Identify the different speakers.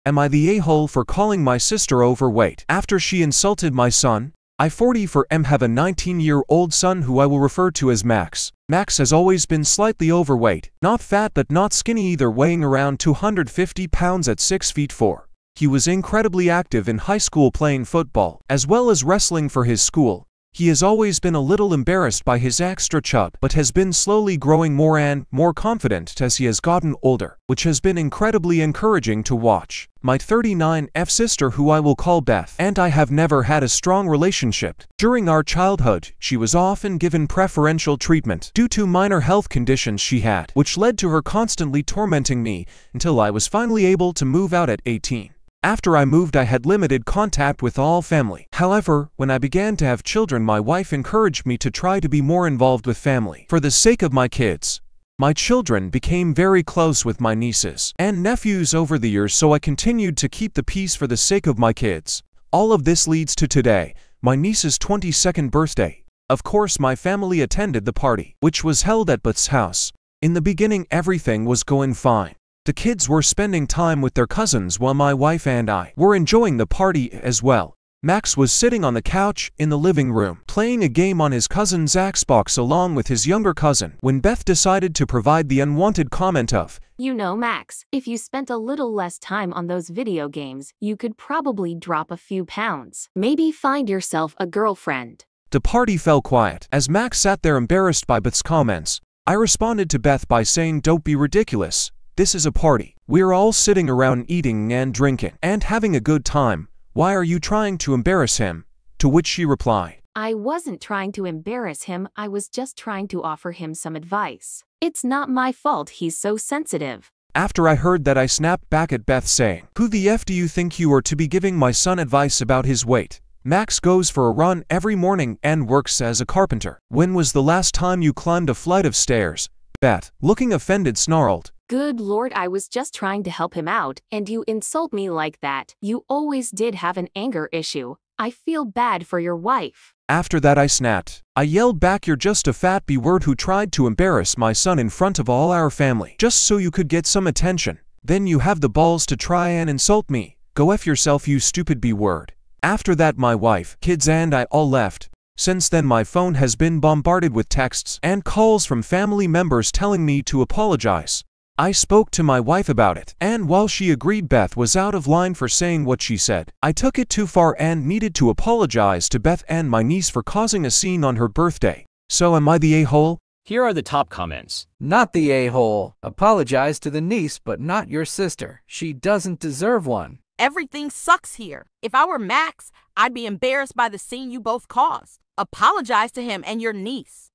Speaker 1: Am I the a-hole for calling my sister overweight after she insulted my son? I 44 have a 19-year-old son who I will refer to as Max. Max has always been slightly overweight, not fat but not skinny either, weighing around 250 pounds at 6 feet 4. He was incredibly active in high school, playing football, as well as wrestling for his school. He has always been a little embarrassed by his extra chub, but has been slowly growing more and more confident as he has gotten older, which has been incredibly encouraging to watch. My 39F sister, who I will call Beth, and I have never had a strong relationship. During our childhood, she was often given preferential treatment due to minor health conditions she had, which led to her constantly tormenting me until I was finally able to move out at 18. After I moved, I had limited contact with all family. However, when I began to have children, my wife encouraged me to try to be more involved with family for the sake of my kids. My children became very close with my nieces and nephews over the years, so I continued to keep the peace for the sake of my kids. All of this leads to today, my niece's 22nd birthday. Of course, my family attended the party, which was held at Beth's house. In the beginning, everything was going fine. The kids were spending time with their cousins while my wife and I were enjoying the party as well. Max was sitting on the couch in the living room, playing a game on his cousin's Xbox along with his younger cousin, when Beth decided to provide the unwanted comment of,
Speaker 2: "You know, Max, if you spent a little less time on those video games, you could probably drop a few pounds. Maybe find yourself a girlfriend."
Speaker 1: The party fell quiet as Max sat there embarrassed by Beth's comments. I responded to Beth by saying, "Don't be ridiculous. This is a party. We're all sitting around eating and drinking and having a good time. Why are you trying to embarrass him?" To which she replied,
Speaker 2: "I wasn't trying to embarrass him, I was just trying to offer him some advice. It's not my fault he's so sensitive."
Speaker 1: After I heard that, I snapped back at Beth saying, "Who the F do you think you are to be giving my son advice about his weight? Max goes for a run every morning and works as a carpenter. When was the last time you climbed a flight of stairs?" Beth, looking offended, snarled,
Speaker 2: "Good Lord, I was just trying to help him out, and you insult me like that. You always did have an anger issue. I feel bad for your wife."
Speaker 1: After that, I snapped. I yelled back, "You're just a fat B-word who tried to embarrass my son in front of all our family, just so you could get some attention. Then you have the balls to try and insult me. Go F yourself, you stupid B-word." After that, my wife, kids and I all left. Since then, my phone has been bombarded with texts and calls from family members telling me to apologize. I spoke to my wife about it, and while she agreed Beth was out of line for saying what she said, I took it too far and needed to apologize to Beth and my niece for causing a scene on her birthday. So am I the a-hole?
Speaker 3: Here are the top comments.
Speaker 4: Not the a-hole. Apologize to the niece, but not your sister. She doesn't deserve one.
Speaker 5: Everything sucks here. If I were Max, I'd be embarrassed by the scene you both caused. Apologize to him and your niece.